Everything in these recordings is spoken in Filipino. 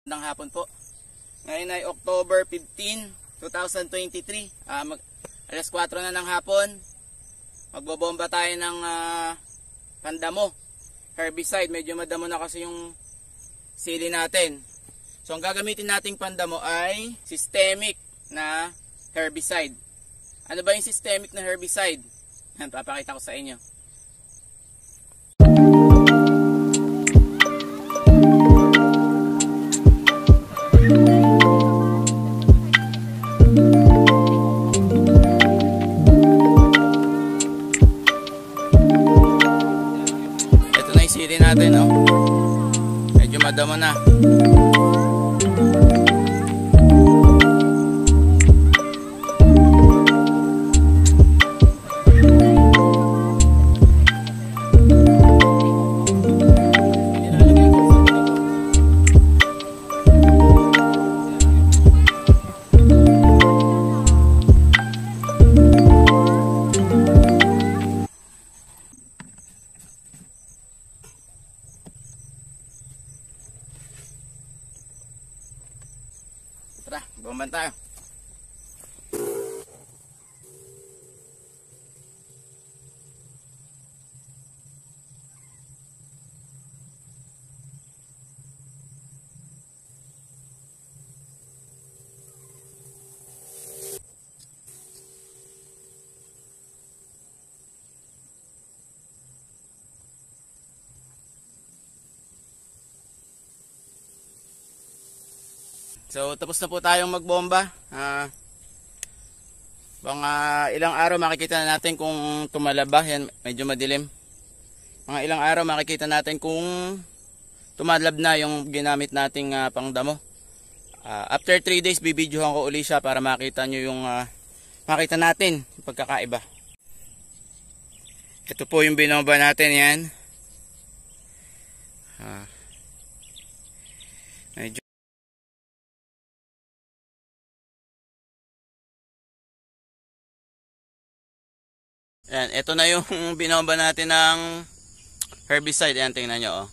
Magandang hapon po. Ngayon ay October 15, 2023. Alas 4 na ng hapon. Magbobomba tayo ng pandamo, herbicide. Medyo madamo na kasi yung sili natin. So ang gagamitin nating pandamo ay systemic na herbicide. Ano ba yung systemic na herbicide? Yan, papakita ko sa inyo. Sili natin, no? Medyo madamo na. Tara, bomban tayo. So tapos na po tayong magbomba. Mga ilang araw makikita natin kung tumalaba. Yan, medyo madilim. Mga ilang araw makikita natin kung tumalab na yung ginamit nating pangdamo. After 3 days bibidyohan ko uli siya para makita nyo yung makita natin yung pagkakaiba. Ito po yung binomba natin, yan. Medyo yan, ito na yung binomba natin ng herbicide. Ayan, tingnan nyo,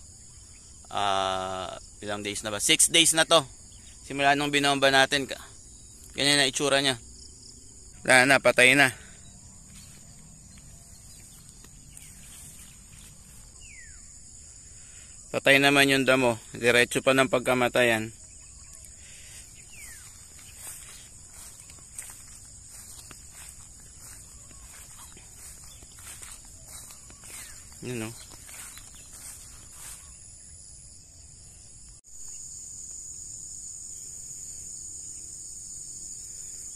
ilang days na ba? 6 days na to simula nung binomba natin. Ganyan na itsura nya. Wala na, patay na. Patay naman yung damo. Diretso pa ng pagkamatayan. Yun, no?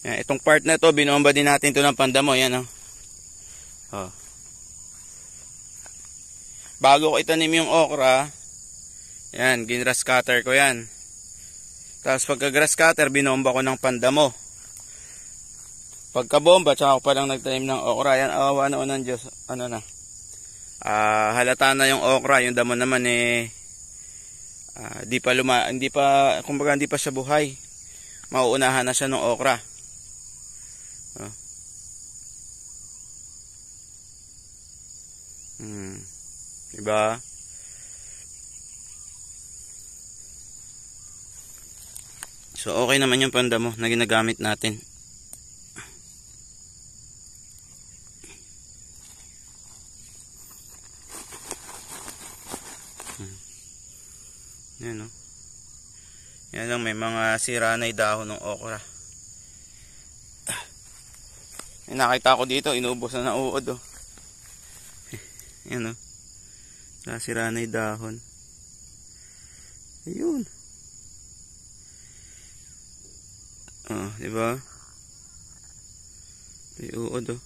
Yan, itong part na to binomba din natin to ng pandamo. Yan, no? Bago ko itanim yung okra, yan, gingrass cutter ko yan. Tapos pagka grass cutter, binomba ko ng pandamo. Pagka bomba, tsaka ko palang nagtanim ng okra. Yan, awawa noon ng Diyos. Ano na, halata na yung okra. Yung damo naman kumbaga hindi pa siya buhay. Mauunahan na siya ng okra. Diba? So okay naman yung pandamo na ginagamit natin. Yan, no? Yan lang, may mga sira na dahon ng okra. May nakita ko dito, inubos na ng uod, oh. Yan, no? Sira na dahon. Ayun. Diba? Ito yung uod, oh.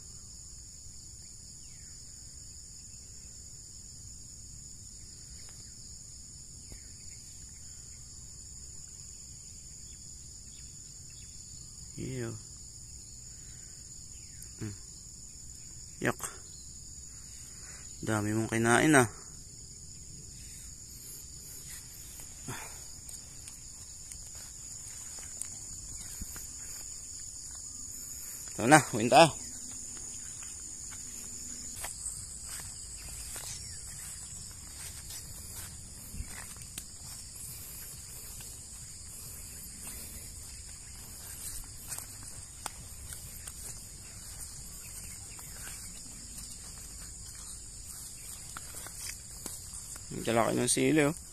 Iyo. Yak. Dami mong kinain, ah. Ito na, uwin tayo. Ang laki ng sili oh.